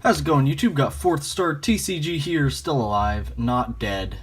How's it going, YouTube? Got FourthStarTCG here, still alive, not dead,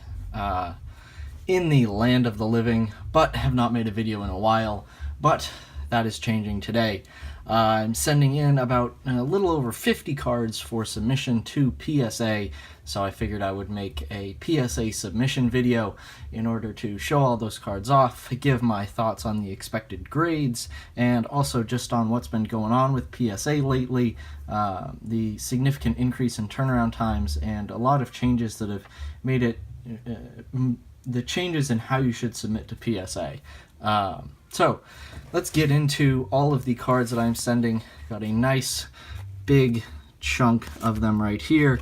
in the land of the living, but have not made a video in a while, but that is changing today. I'm sending in about a little over 50 cards for submission to PSA, so I figured I would make a PSA submission video in order to show all those cards off, give my thoughts on the expected grades, and also just on what's been going on with PSA lately, the significant increase in turnaround times, and a lot of changes that have made it, the changes in how you should submit to PSA. So let's get into all of the cards that I'm sending. Got a nice big chunk of them right here.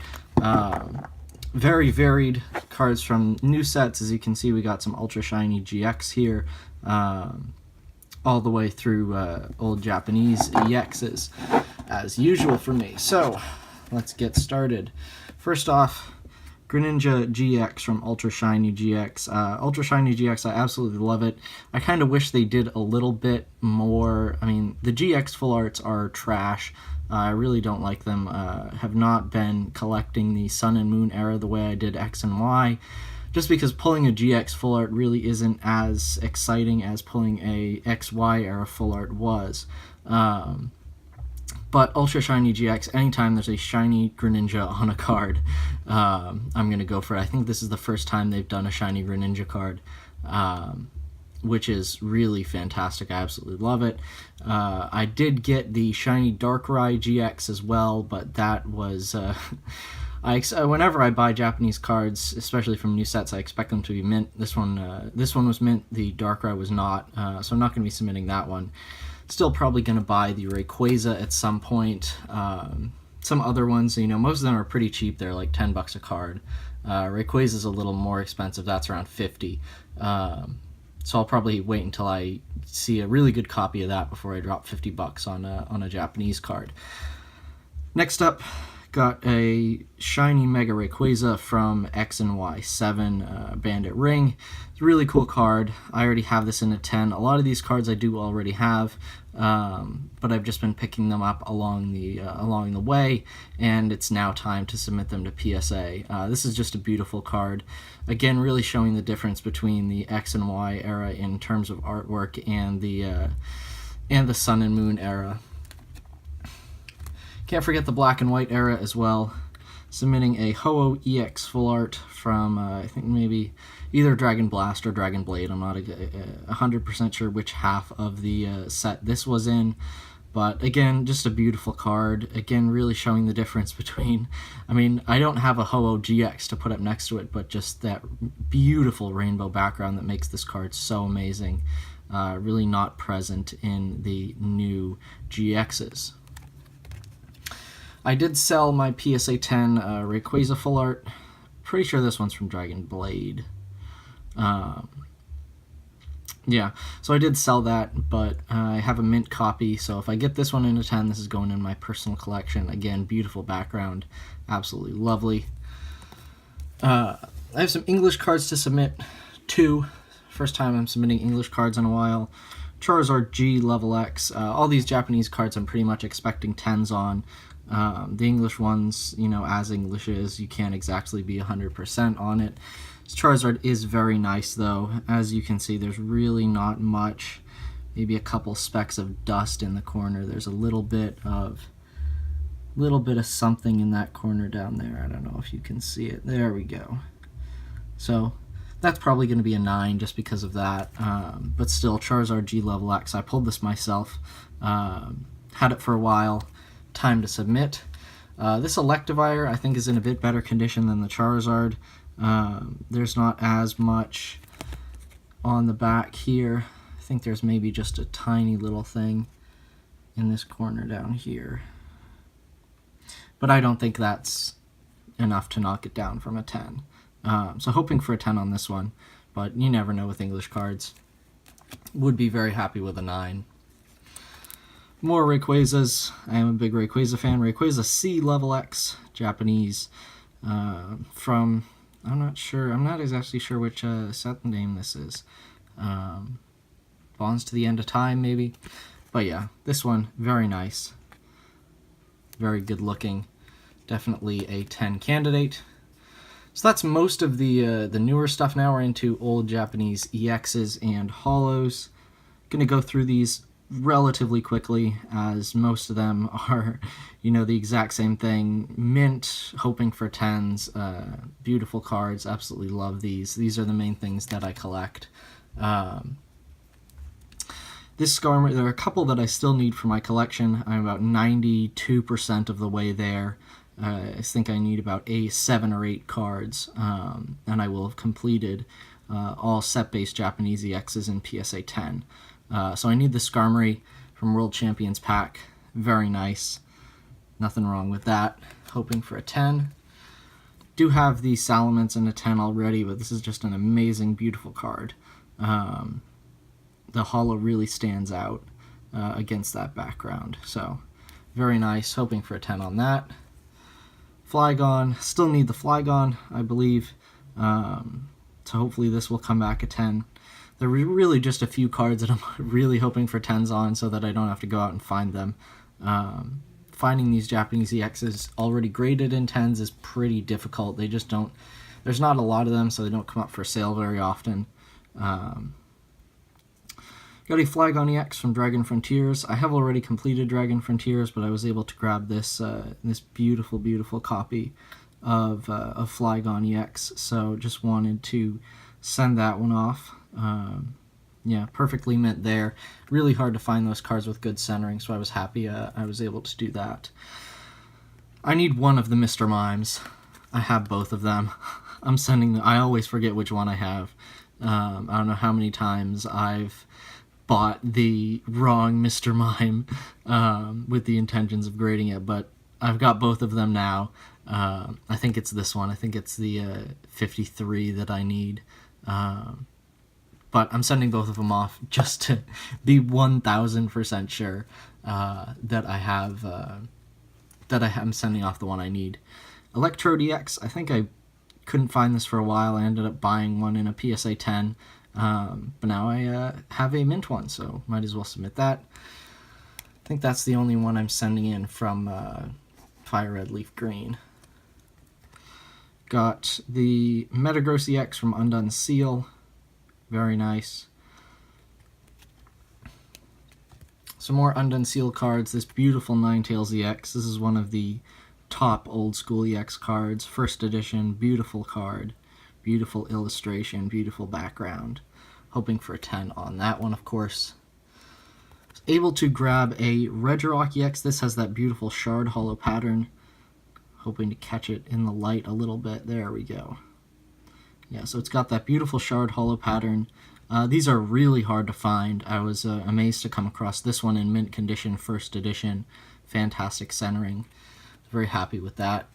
Very varied cards from new sets. As you can see, we got some Ultra Shiny GX here, all the way through old Japanese EXs, as usual for me. So let's get started. First off, Greninja GX from Ultra Shiny GX. Ultra Shiny GX, I absolutely love it. I kind of wish they did a little bit more. I mean, the GX full arts are trash. I really don't like them. Have not been collecting the Sun and Moon era the way I did X and Y, just because pulling a GX full art really isn't as exciting as pulling a XY era full art was. But Ultra Shiny GX, anytime there's a shiny Greninja on a card, I'm going to go for it. I think this is the first time they've done a shiny Greninja card, which is really fantastic. I absolutely love it. I did get the shiny Darkrai GX as well, but that was... whenever I buy Japanese cards, especially from new sets, I expect them to be mint. This one was mint, the Darkrai was not, so I'm not going to be submitting that one. Still probably going to buy the Rayquaza at some point. Some other ones, you know, most of them are pretty cheap. They're like 10 bucks a card. Rayquaza is a little more expensive. That's around 50. So I'll probably wait until I see a really good copy of that before I drop 50 bucks on a Japanese card. Next up, got a shiny Mega Rayquaza from X and Y 7 Bandit Ring. It's a really cool card. I already have this in a 10. A lot of these cards I do already have, but I've just been picking them up along the way, and it's now time to submit them to PSA. This is just a beautiful card. Again, really showing the difference between the X and Y era in terms of artwork and the Sun and Moon era. Can't forget the Black and White era as well. Submitting a Ho-Oh EX full art from, I think maybe either Dragon Blast or Dragon Blade. I'm not 100% sure which half of the set this was in. But again, just a beautiful card. Again, really showing the difference between, I mean, I don't have a Ho-Oh GX to put up next to it, but just that beautiful rainbow background that makes this card so amazing. Really not present in the new GXs. I did sell my PSA 10 Rayquaza full art. Pretty sure this one's from Dragon Blade. Yeah, so I did sell that, but I have a mint copy, so if I get this one in a 10, this is going in my personal collection. Again, beautiful background, absolutely lovely. I have some English cards to submit to. First time I'm submitting English cards in a while. Charizard G Level X. All these Japanese cards I'm pretty much expecting 10s on. The English ones, you know, as English is, you can't exactly be 100% on it. This Charizard is very nice, though. As you can see, there's really not much. Maybe a couple specks of dust in the corner. There's a little bit of something in that corner down there. I don't know if you can see it. There we go. So that's probably going to be a 9 just because of that. But still, Charizard G Level X. I pulled this myself. Had it for a while. Time to submit. This Electivire I think is in a bit better condition than the Charizard. There's not as much on the back here. I think there's maybe just a tiny little thing in this corner down here. But I don't think that's enough to knock it down from a 10. So hoping for a 10 on this one, but you never know with English cards. Would be very happy with a 9. More Rayquazas. I am a big Rayquaza fan. Rayquaza C Level X, Japanese, from, I'm not exactly sure which set name this is. Bonds to the End of Time, maybe. But yeah, this one, very nice. Very good looking. Definitely a 10 candidate. So that's most of the newer stuff. Now we're into old Japanese EXs and holos. Going to go through these relatively quickly, as most of them are, you know, the exact same thing. Mint, hoping for 10s, beautiful cards, absolutely love these. These are the main things that I collect. This Skarmory, there are a couple that I still need for my collection. I'm about 92% of the way there. I think I need about 7 or 8 cards, and I will have completed all set-based Japanese EXs in PSA 10. So I need the Skarmory from World Champions Pack. Very nice. Nothing wrong with that. Hoping for a 10. Do have the Salamence in a 10 already, but this is just an amazing, beautiful card. The holo really stands out against that background. So very nice. Hoping for a 10 on that. Flygon. Still need the Flygon, I believe. So hopefully this will come back a 10. There are really just a few cards that I'm really hoping for 10s on so that I don't have to go out and find them. Finding these Japanese EXs already graded in 10s is pretty difficult. They just don't... There's not a lot of them, so they don't come up for sale very often. Got a Flygon EX from Dragon Frontiers. I have already completed Dragon Frontiers, but I was able to grab this this beautiful, beautiful copy of Flygon EX, so just wanted to send that one off. Yeah, perfectly mint there. Really hard to find those cards with good centering, so I was happy I was able to do that. I need one of the Mr. Mimes. I have both of them. I'm sending them. I always forget which one I have. I don't know how many times I've bought the wrong Mr. Mime with the intentions of grading it, but I've got both of them now. I think it's this one. I think it's the 53 that I need. But I'm sending both of them off just to be 1000% sure that I'm sending off the one I need. Electrode EX, I think I couldn't find this for a while. I ended up buying one in a PSA 10, but now I have a mint one, so might as well submit that. I think that's the only one I'm sending in from Fire Red Leaf Green. Got the Metagross EX from Undone Seal. Very nice. Some more Undone Seal cards. This beautiful Ninetales EX. This is one of the top old school EX cards. First edition. Beautiful card. Beautiful illustration. Beautiful background. Hoping for a 10 on that one, of course. Was able to grab a Regirock EX. This has that beautiful shard holo pattern. Hoping to catch it in the light a little bit. There we go. Yeah, so it's got that beautiful shard holo pattern. These are really hard to find. I was amazed to come across this one in mint condition, first edition. Fantastic centering. Very happy with that.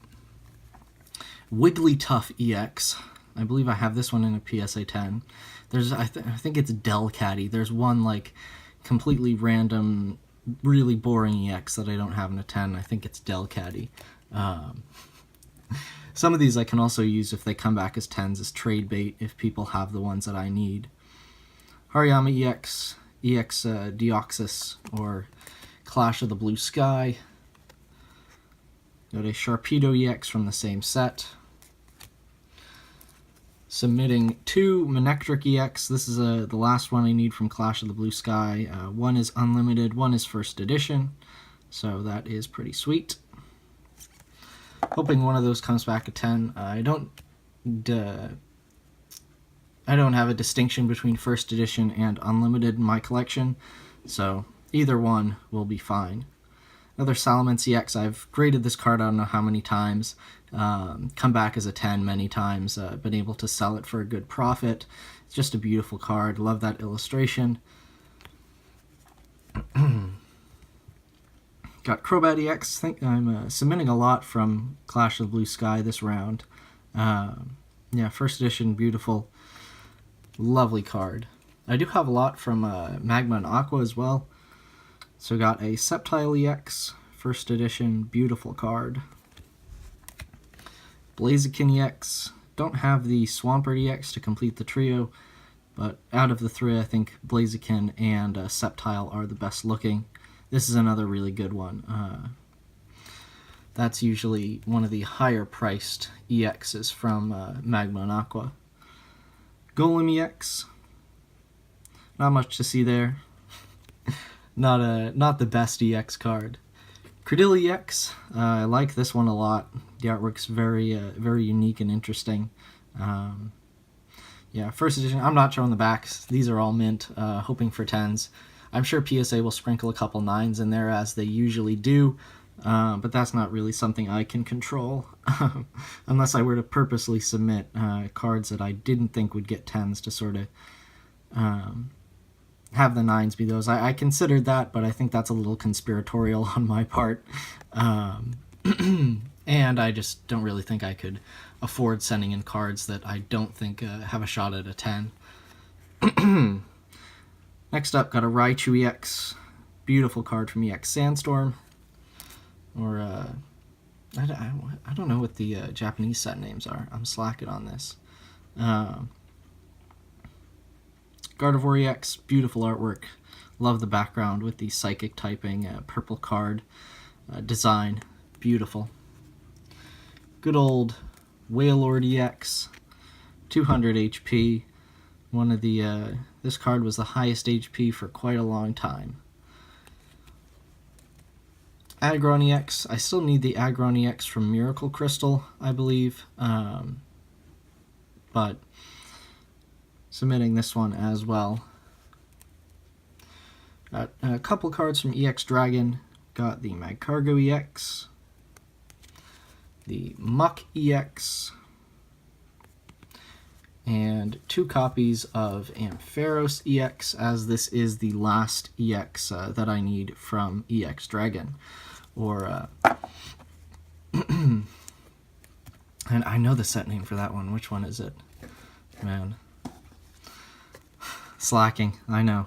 Wigglytuff EX. I believe I have this one in a PSA 10. There's, I think it's Delcatty. There's one like completely random, really boring EX that I don't have in a 10. I think it's Delcatty. Some of these I can also use if they come back as 10s as trade bait if people have the ones that I need. Hariyama EX, EX Deoxys, or Clash of the Blue Sky. Got a Sharpedo EX from the same set. Submitting 2 Manectric EX. This is the last one I need from Clash of the Blue Sky. One is unlimited, one is first edition, so that is pretty sweet. Hoping one of those comes back at 10. I don't have a distinction between first edition and unlimited in my collection, so either one will be fine. Another Salamence EX. I've graded this card I don't know how many times. Come back as a 10 many times. Been able to sell it for a good profit. It's just a beautiful card. Love that illustration. Got Crobat EX. I think I'm submitting a lot from Clash of the Blue Sky this round. Yeah, first edition, beautiful, lovely card. I do have a lot from Magma and Aqua as well. So got a Sceptile EX, first edition, beautiful card. Blaziken EX. Don't have the Swampert EX to complete the trio, but out of the three, I think Blaziken and Sceptile are the best looking. This is another really good one. That's usually one of the higher priced EXs from Magma and Aqua. Golem EX. Not much to see there. Not the best EX card. Credil EX. I like this one a lot. The artwork's very unique and interesting. Yeah, first edition. I'm not showing the backs. These are all mint, hoping for 10s. I'm sure PSA will sprinkle a couple 9s in there, as they usually do, but that's not really something I can control, unless I were to purposely submit cards that I didn't think would get 10s to sort of have the 9s be those. I considered that, but I think that's a little conspiratorial on my part. And I just don't really think I could afford sending in cards that I don't think have a shot at a 10. Next up, got a Raichu EX. Beautiful card from EX Sandstorm. Or, I don't know what the Japanese set names are. I'm slacking on this. Gardevoir EX, beautiful artwork. Love the background with the psychic typing purple card design. Beautiful. Good old Wailord EX, 200 HP. One of the this card was the highest HP for quite a long time. Aggron EX. I still need the Aggron EX from Miracle Crystal, I believe, but submitting this one as well. Got a couple cards from EX Dragon. Got the Magcargo EX, the Muck EX, and 2 copies of Ampharos EX, as this is the last EX that I need from EX Dragon. Or, and I know the set name for that one. Which one is it? Man. Slacking, I know.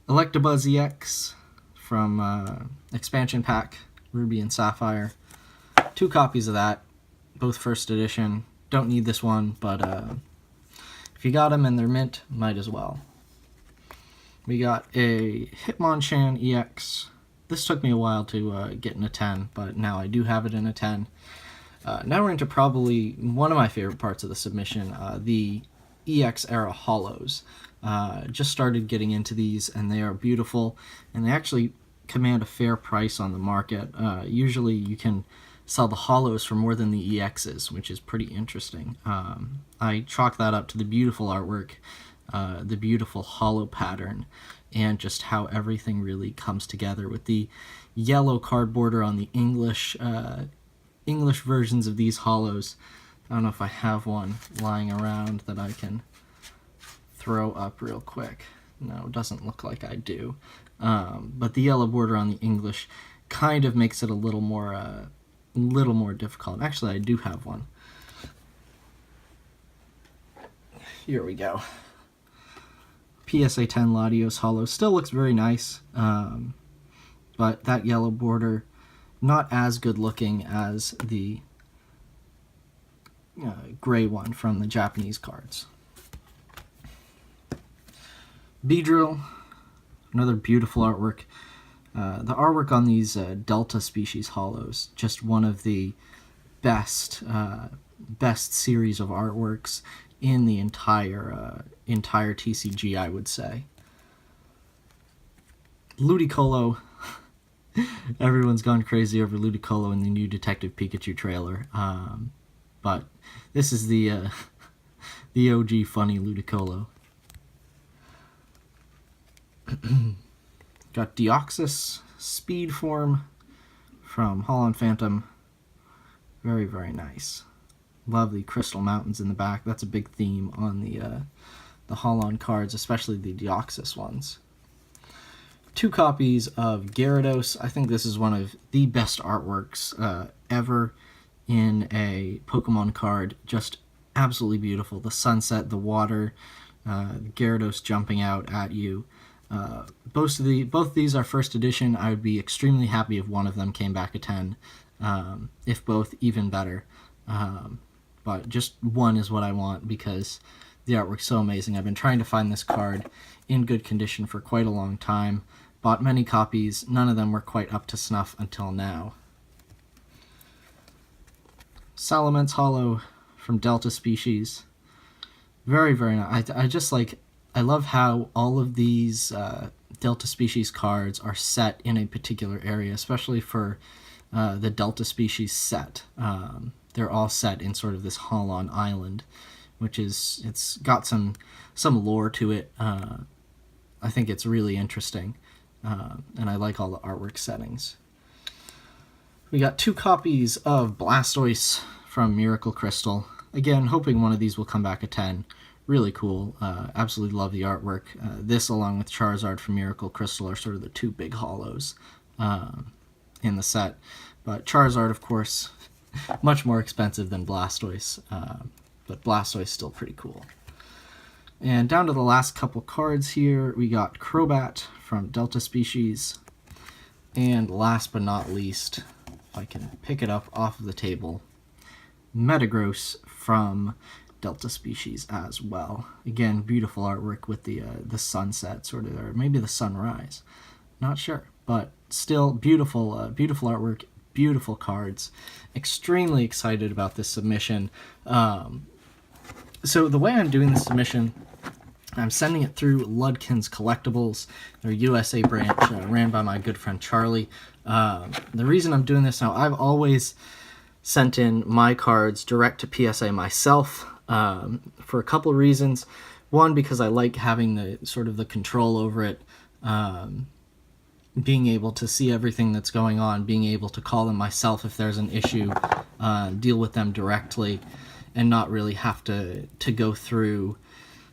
Electabuzz EX from Expansion Pack, Ruby and Sapphire. 2 copies of that, both first edition. Don't need this one, but if you got them and they're mint, might as well. We got a Hitmonchan EX. This took me a while to get in a 10, but now I do have it in a 10. Now we're into probably one of my favorite parts of the submission, the EX era holos. Just started getting into these, and they are beautiful, and they actually command a fair price on the market. Usually you can sell the holos for more than the EXs, which is pretty interesting. I chalk that up to the beautiful artwork, the beautiful holo pattern, and just how everything really comes together with the yellow card border on the English versions of these holos. I don't know if I have one lying around that I can throw up real quick. No, it doesn't look like I do. But the yellow border on the English kind of makes it a little more difficult. Actually, I do have one. Here we go. PSA 10 Latios holo still looks very nice, but that yellow border not as good looking as the gray one from the Japanese cards. Beedrill, another beautiful artwork. The artwork on these Delta species holos, just one of the best series of artworks in the entire TCG, I would say. Ludicolo. Everyone's gone crazy over Ludicolo in the new Detective Pikachu trailer, but this is the OG funny Ludicolo. Got Deoxys Speed Form from Holon Phantom. Very, very nice. Lovely crystal mountains in the back. That's a big theme on the Holon cards, especially the Deoxys ones. 2 copies of Gyarados. I think this is one of the best artworks ever in a Pokemon card. Just absolutely beautiful. The sunset, the water, Gyarados jumping out at you. Both of these are first edition. I would be extremely happy if one of them came back a 10. If both, even better. But just one is what I want because the artwork's so amazing. I've been trying to find this card in good condition for quite a long time. Bought many copies. None of them were quite up to snuff until now. Salamence Hollow from Delta Species. Very, very nice. I love how all of these Delta Species cards are set in a particular area, especially for the Delta Species set. They're all set in sort of this Holon Island, which is, it's got some lore to it. I think it's really interesting, and I like all the artwork settings. We got 2 copies of Blastoise from Miracle Crystal. Again, hoping one of these will come back a 10. Really cool. Absolutely love the artwork. This, along with Charizard from Miracle Crystal, are sort of the 2 big hollows in the set. But Charizard, of course, much more expensive than Blastoise, but Blastoise still pretty cool. And down to the last couple cards here, we got Crobat from Delta Species, and last but not least, if I can pick it up off of the table, Metagross from Delta Species as well. Again, beautiful artwork with the sunset sort of, or maybe the sunrise, not sure, but still beautiful, beautiful artwork, beautiful cards. Extremely excited about this submission. So the way I'm doing this submission, I'm sending it through Ludkin's Collectibles, their USA branch, ran by my good friend Charlie. The reason I'm doing this now, I've always sent in my cards direct to PSA myself, for a couple reasons. One, because I like having the sort of the control over it, being able to see everything that's going on, being able to call them myself if there's an issue, deal with them directly, and not really have to go through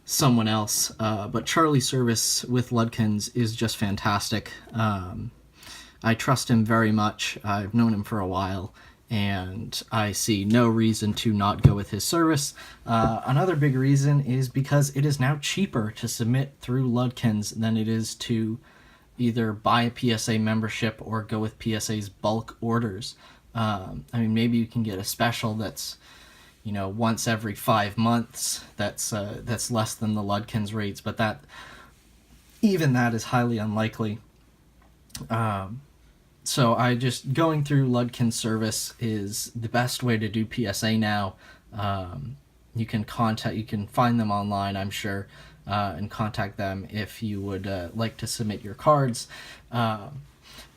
someone else. But Charlie's service with Ludkins is just fantastic. I trust him very much. I've known him for a while, and I see no reason to not go with his service. Another big reason is because it is now cheaper to submit through Ludkins than it is to either buy a PSA membership or go with PSA's bulk orders. I mean, maybe you can get a special that's, you know, once every 5 months, that's less than the Ludkins rates, but even that is highly unlikely. So going through Ludkin's service is the best way to do PSA now. You can find them online, I'm sure, and contact them if you would like to submit your cards. But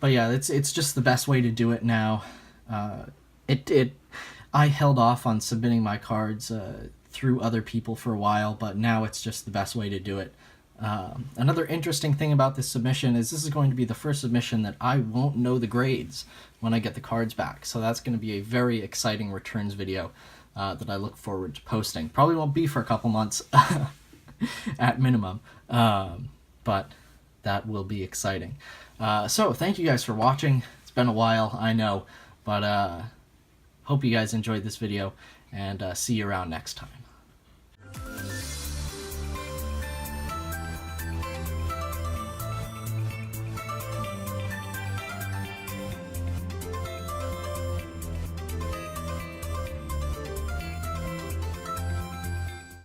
yeah, it's just the best way to do it now. I held off on submitting my cards through other people for a while, but now it's just the best way to do it. Another interesting thing about this submission is this is going to be the first submission that I won't know the grades when I get the cards back. So that's going to be a very exciting returns video that I look forward to posting. Probably won't be for a couple months at minimum, but that will be exciting. So thank you guys for watching. It's been a while, I know, but hope you guys enjoyed this video, and see you around next time.